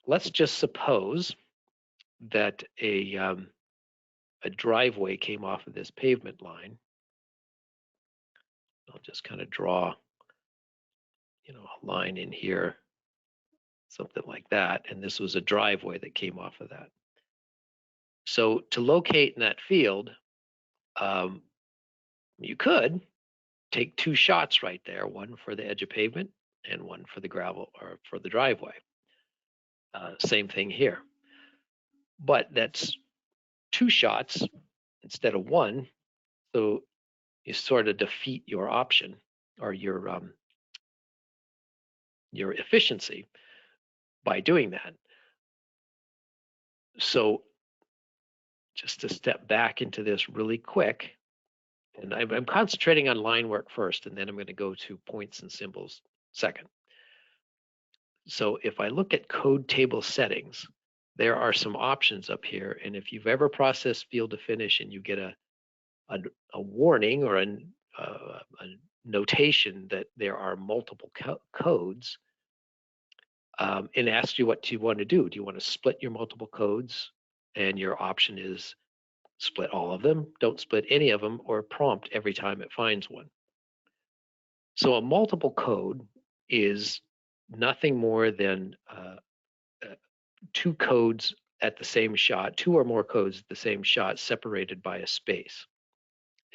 let's just suppose that a driveway came off of this pavement line. I'll just kind of draw, a line in here, something like that. And this was a driveway that came off of that. So to locate in that field, you could take two shots right there, one for the edge of pavement and one for the gravel or for the driveway. Same thing here. But that's two shots instead of one. So you sort of defeat your option or your efficiency by doing that. So just to step back into this really quick, and I'm concentrating on line work first, and then I'm going to go to points and symbols second. So if I look at code table settings, there are some options up here. And if you've ever processed field to finish and you get a warning or a notation that there are multiple codes, and asks you what you want to do. Do you want to split your multiple codes? And your option is split all of them, don't split any of them, or prompt every time it finds one. So a multiple code is nothing more than two codes at the same shot, two or more codes at the same shot separated by a space.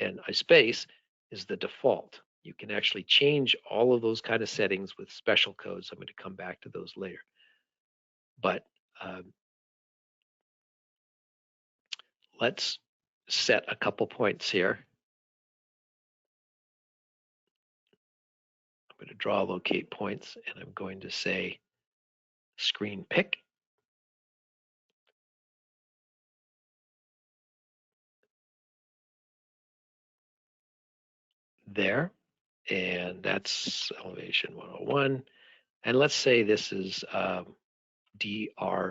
And a space is the default. You can actually change all of those kind of settings with special codes. I'm going to come back to those later. But let's set a couple points here. I'm going to draw locate points, and I'm going to say screen pick. There, and that's elevation 101. And let's say this is DRV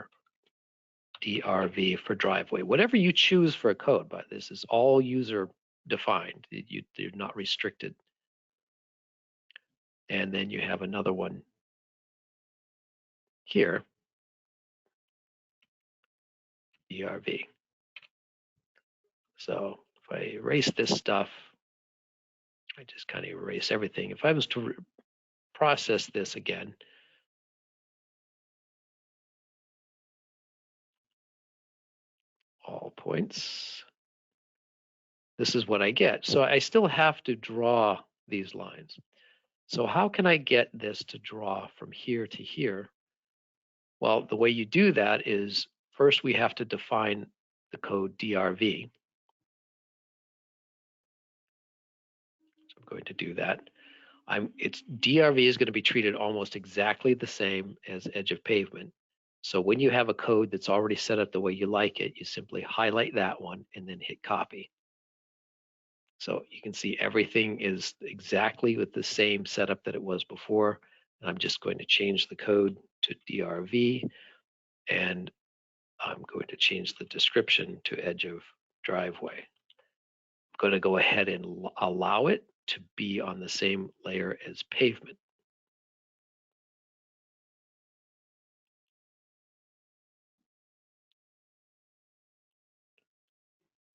for driveway. Whatever you choose for a code, but this is all user defined. You're not restricted. And then you have another one here, DRV. So if I erase this stuff, I just kind of erase everything. If I was to process this again, all points, this is what I get. So I still have to draw these lines. So how can I get this to draw from here to here? Well, the way you do that is first we have to define the code DRV. So I'm going to do that. DRV is going to be treated almost exactly the same as edge of pavement. So when you have a code that's already set up the way you like it, you simply highlight that one and then hit copy. So you can see everything is exactly with the same setup that it was before. And I'm just going to change the code to DRV, and I'm going to change the description to edge of driveway. I'm going to go ahead and allow it to be on the same layer as pavement.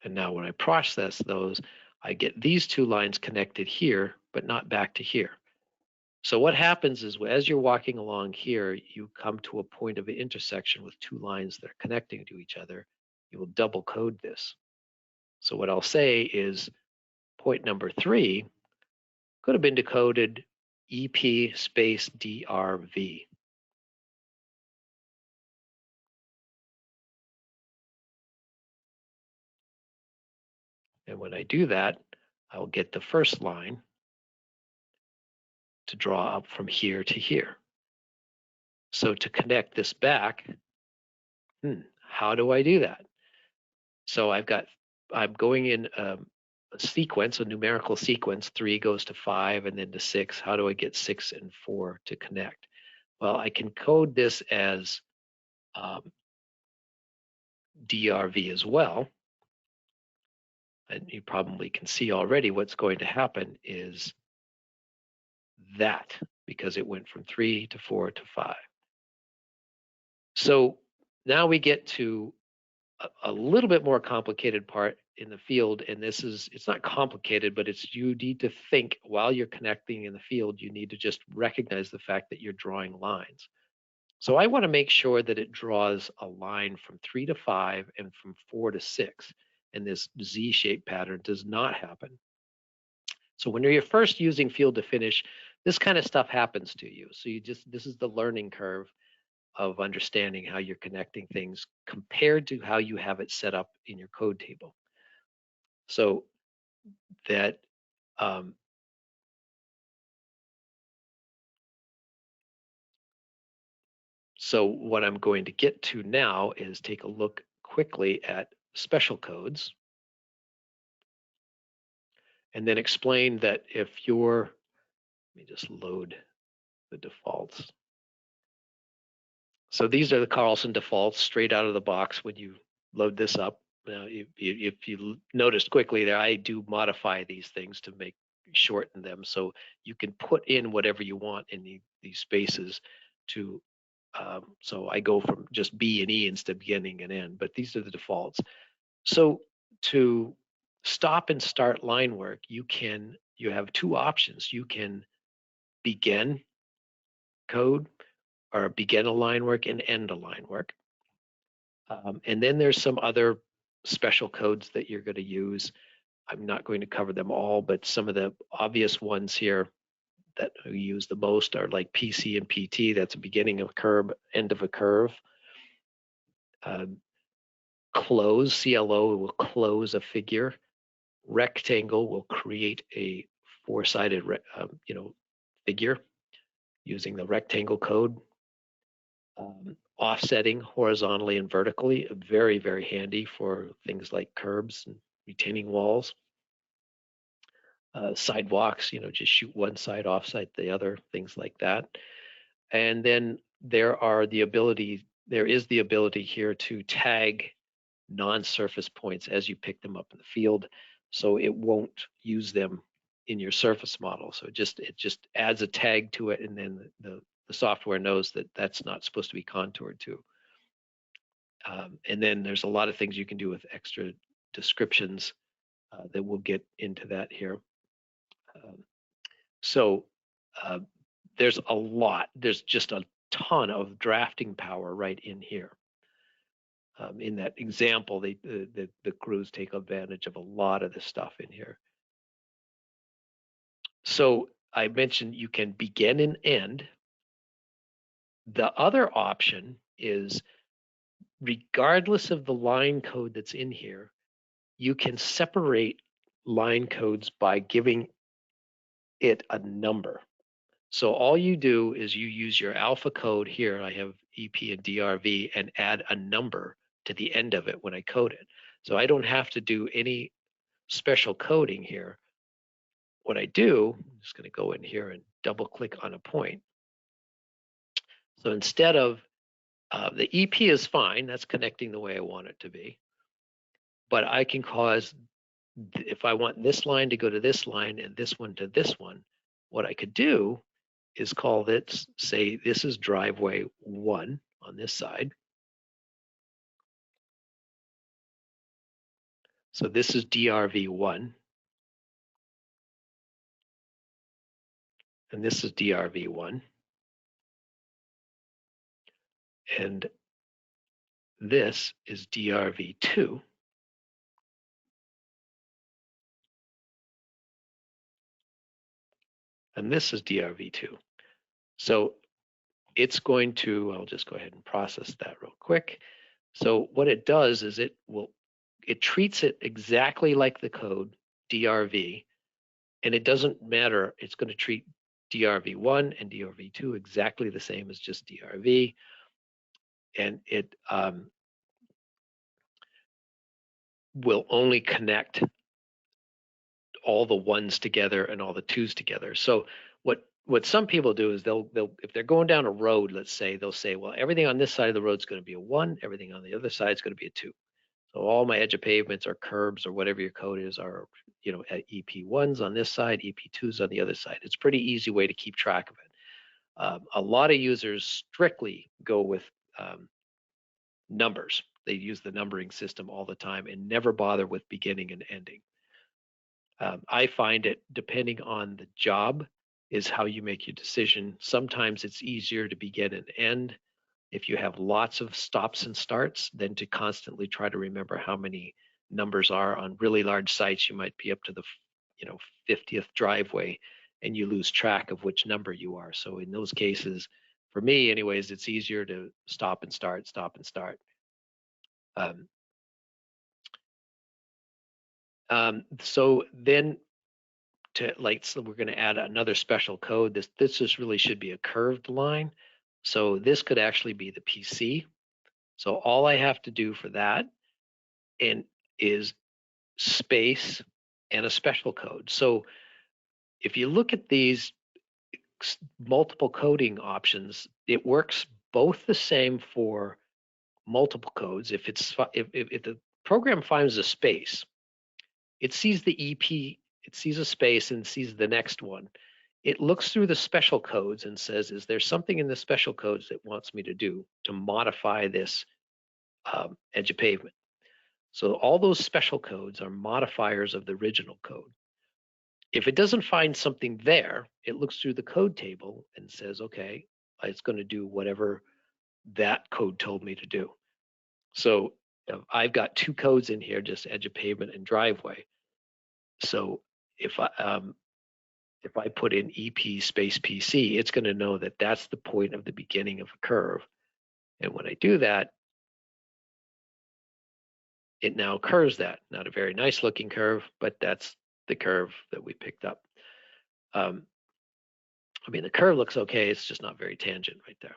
And now when I process those, I get these two lines connected here, but not back to here. So what happens is as you're walking along here, you come to a point of intersection with two lines that are connecting to each other. You will double code this. So what I'll say is point number 3 could have been decoded EP space DRV. And when I do that, I'll get the first line to draw up from here to here. So to connect this back, how do I do that? So I'm going in a sequence, a numerical sequence. 3 goes to 5 and then to 6. How do I get 6 and 4 to connect? Well, I can code this as DRV as well. And you probably can see already what's going to happen is that, because it went from 3 to 4 to 5. So now we get to a little bit more complicated part in the field, and it's not complicated, but it's you need to think while you're connecting in the field, you need to just recognize the fact that you're drawing lines. So I want to make sure that it draws a line from 3 to 5 and from 4 to 6, and this Z-shaped pattern does not happen. So when you're first using field to finish, this kind of stuff happens to you. So this is the learning curve of understanding how you're connecting things compared to how you have it set up in your code table. So that so what I'm going to get to now is take a look quickly at special codes and then explain that if you're, let me just load the defaults. So these are the Carlson defaults straight out of the box when you load this up. Now, if you noticed quickly there, I do modify these things to shorten them so you can put in whatever you want in these spaces to, so I go from just B and E instead of beginning and end, but these are the defaults. So to stop and start line work, you have two options. You can begin code or begin a line work and end a line work. And then there's some other special codes that you're going to use. I'm not going to cover them all, but some of the obvious ones here that we use the most are like PC and PT. That's a beginning of a curve, end of a curve. Close, CLO will close a figure. Rectangle will create a four-sided figure using the rectangle code. Offsetting horizontally and vertically, very, very handy for things like curbs and retaining walls. Sidewalks, just shoot one side, offside the other, things like that. And then there is the ability here to tag non-surface points as you pick them up in the field, so it won't use them in your surface model. So it just adds a tag to it, and then the software knows that that's not supposed to be contoured to. And then there's a lot of things you can do with extra descriptions that we'll get into that here. So there's a lot. There's just a ton of drafting power right in here. In that example, the crews take advantage of a lot of the stuff in here. So I mentioned you can begin and end. The other option is, regardless of the line code that's in here, you can separate line codes by giving it a number. So all you do is you use your alpha code here. I have EP and DRV, and add a number to the end of it when I code it. So I don't have to do any special coding here. What I do, I'm just going to go in here and double click on a point. So instead of the EP is fine, that's connecting the way I want it to be. But I can cause, if I want this line to go to this line and this one to this one, what I could do is call this, say this is driveway 1 on this side. So this is DRV1. And this is DRV1. And this is DRV2. And this is DRV2. So it's going to, I'll just go ahead and process that real quick. So what it does is it treats it exactly like the code DRV, and it doesn't matter. It's going to treat DRV1 and DRV2 exactly the same as just DRV, and it will only connect all the ones together and all the twos together. So what some people do is they'll if they're going down a road, let's say, they'll say, well, everything on this side of the road is going to be a 1, everything on the other side is going to be a 2. So all my edge of pavements or curbs or whatever your code is are, at EP1s on this side, EP2s on the other side. It's a pretty easy way to keep track of it. A lot of users strictly go with numbers. They use the numbering system all the time and never bother with beginning and ending. I find it, depending on the job, is how you make your decision. Sometimes it's easier to begin and end if you have lots of stops and starts than to constantly try to remember how many numbers are on really large sites. You might be up to the 50th driveway and you lose track of which number you are. So in those cases, for me anyways, it's easier to stop and start, stop and start. So then so we're going to add another special code. This just really should be a curved line. So this could actually be the PC. So all I have to do for that is space and a special code. So if you look at these multiple coding options, it works both the same for multiple codes. If the program finds a space, it sees the EP, it sees a space and sees the next one. It looks through the special codes and says, is there something in the special codes that wants me to do to modify this edge of pavement? So all those special codes are modifiers of the original code. If it doesn't find something there, it looks through the code table and says, okay, it's going to do whatever that code told me to do. So I've got two codes in here, just edge of pavement and driveway. So if I put in EP space PC, it's going to know that that's the point of the beginning of a curve. And when I do that, it now curves that. Not a very nice looking curve, but that's the curve that we picked up. I mean, the curve looks okay. It's just not very tangent right there.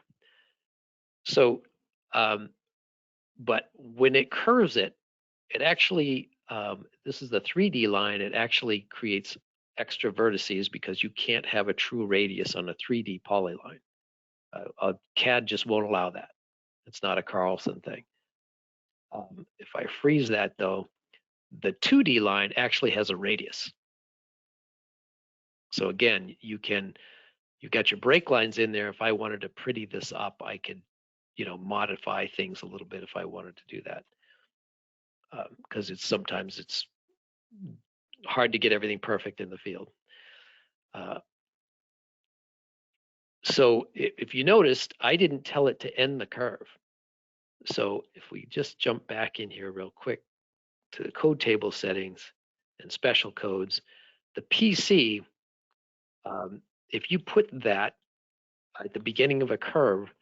So, but when it curves it, it actually, this is the 3D line, it actually creates extra vertices because you can't have a true radius on a 3D polyline. A CAD just won't allow that. It's not a Carlson thing. If I freeze that though, the 2D line actually has a radius. So again, you've got your break lines in there. If I wanted to pretty this up, I could, modify things a little bit if I wanted to do that. Because sometimes it's hard to get everything perfect in the field. So if you noticed, I didn't tell it to end the curve. So if we just jump back in here real quick to the code table settings and special codes, the PC, if you put that at the beginning of a curve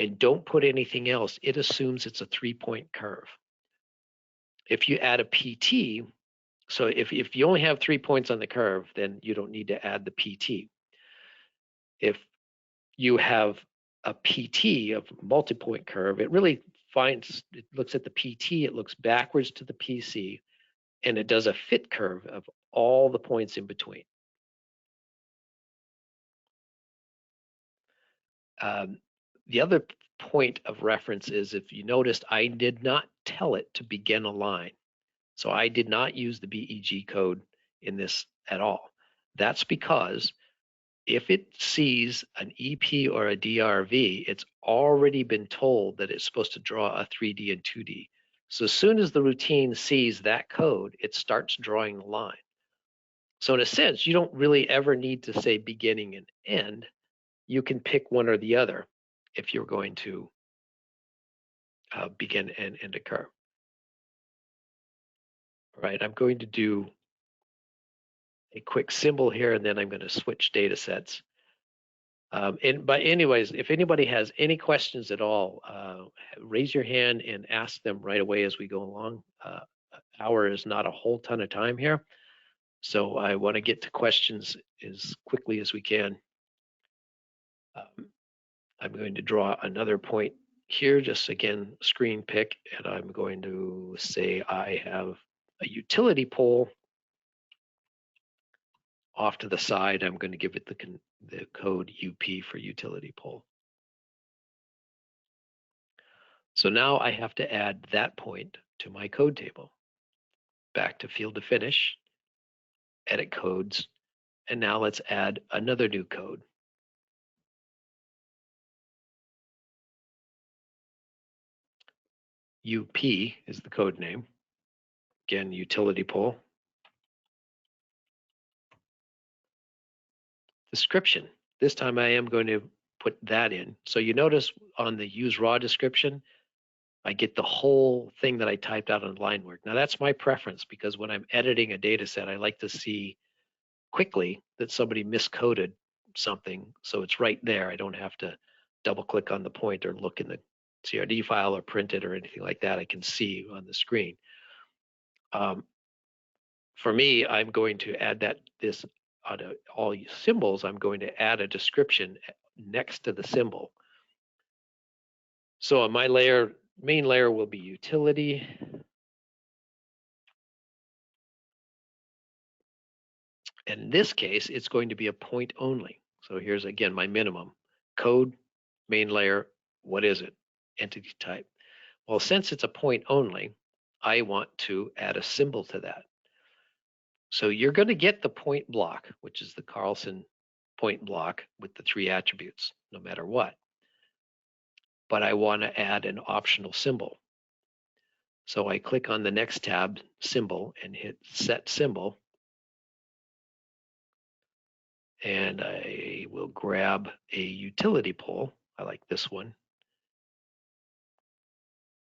and don't put anything else, it assumes it's a 3-point curve. If you add a PT, so if you only have 3 points on the curve, then you don't need to add the PT. If you have a PT of multi-point curve, it looks at the PT, it looks backwards to the PC, and it does a fit curve of all the points in between. The other point of reference is, if you noticed, I did not tell it to begin a line. So I did not use the BEG code in this at all. That's because if it sees an EP or a DRV, it's already been told that it's supposed to draw a 3D and 2D. So as soon as the routine sees that code, it starts drawing the line. So in a sense, you don't really ever need to say beginning and end. You can pick one or the other if you're going to begin and end a curve. All right, I'm going to do a quick symbol here, and then I'm going to switch data sets. But anyways, if anybody has any questions at all, raise your hand and ask them right away as we go along. An hour is not a whole ton of time here, so I want to get to questions as quickly as we can. I'm going to draw another point here, just again, screen pick, and I'm going to say I have a utility pole off to the side. I'm going to give it the code UP for utility pole. So now I have to add that point to my code table. Back to field to finish, edit codes, and now let's add another new code. UP is the code name. Again, utility pole. Description. This time I am going to put that in. So you notice on the use raw description, I get the whole thing that I typed out on line work. Now that's my preference because when I'm editing a data set, I like to see quickly that somebody miscoded something. So it's right there. I don't have to double click on the point or look in the CRD file or print it or anything like that. I can see on the screen. For me, I'm going to add this on all symbols, I'm going to add a description next to the symbol. So on my layer, main layer will be utility. And in this case, it's going to be a point only. So here's again my minimum. Code, main layer, what is it? Entity type. Well, since it's a point only, I want to add a symbol to that. So you're going to get the point block, which is the Carlson point block with the 3 attributes, no matter what. But I want to add an optional symbol. So I click on the next tab, symbol, and hit set symbol. And I will grab a utility pole. I like this one.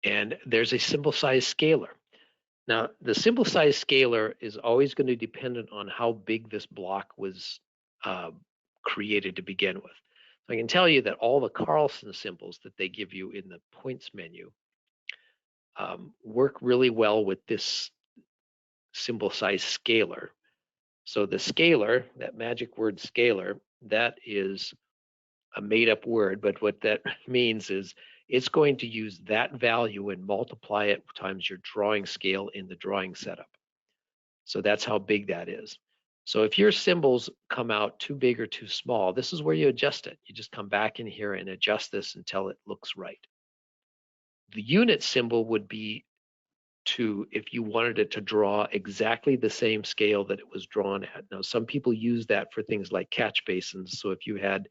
And there's a symbol size scaler. Now, the symbol size scaler is always going to be dependent on how big this block was created to begin with. So I can tell you that all the Carlson symbols that they give you in the points menu work really well with this symbol size scaler. So the scaler, that magic word scaler, that is a made up word, but what that means is it's going to use that value and multiply it times your drawing scale in the drawing setup. So that's how big that is. So if your symbols come out too big or too small, this is where you adjust it. You just come back in here and adjust this until it looks right. The unit symbol would be if you wanted it to draw exactly the same scale that it was drawn at. Now, some people use that for things like catch basins. So if you had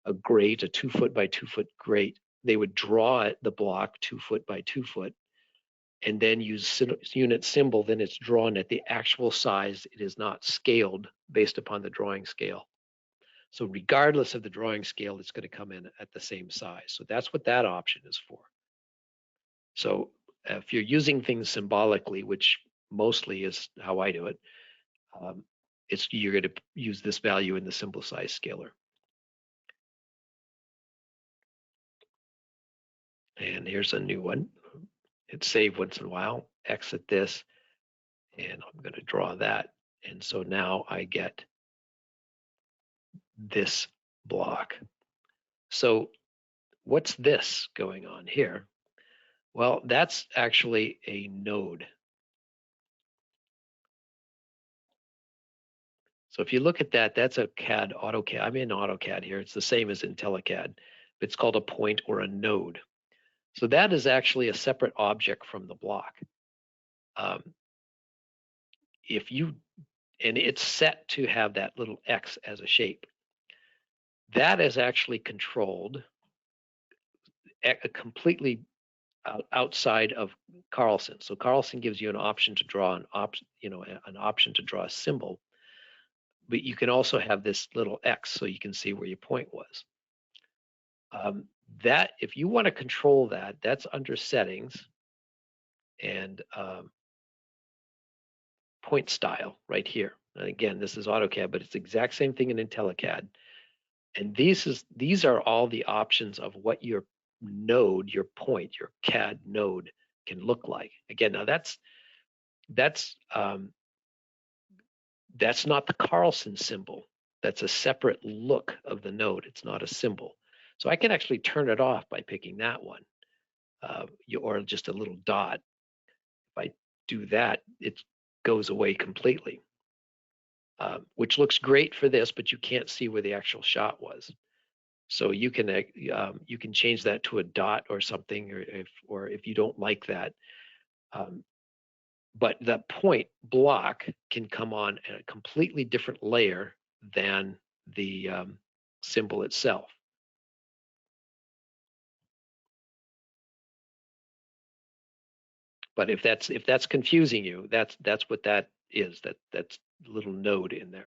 a grate, a 2 foot by 2 foot grate, they would draw the block 2 foot by 2 foot and then use unit symbol, then it's drawn at the actual size. It is not scaled based upon the drawing scale. So regardless of the drawing scale, it's going to come in at the same size. So that's what that option is for. So if you're using things symbolically, which mostly is how I do it, you're going to use this value in the symbol size scaler. And here's a new one. Hit save once in a while, exit this, and I'm going to draw that. And so now I get this block. So what's this going on here? Well, that's actually a node. So if you look at that, that's a CAD, AutoCAD. I'm in AutoCAD here. It's the same as IntelliCAD. It's called a point or a node. So that is actually a separate object from the block. And it's set to have that little X as a shape. That is actually controlled completely outside of Carlson. So Carlson gives you an option to draw an option to draw a symbol, but you can also have this little X so you can see where your point was. That if you want to control that, that's under settings and point style right here. And again, this is AutoCAD, but it's the exact same thing in IntelliCAD. And these are all the options of what your node, your point, your CAD node can look like. Again, now that's not the Carlson symbol. That's a separate look of the node. It's not a symbol. So I can actually turn it off by picking that one, or just a little dot. If I do that, it goes away completely, which looks great for this, but you can't see where the actual shot was. So you can change that to a dot or something, or if you don't like that. But that point block can come on a completely different layer than the symbol itself. But if that's confusing you, that's what that is. That's a little node in there.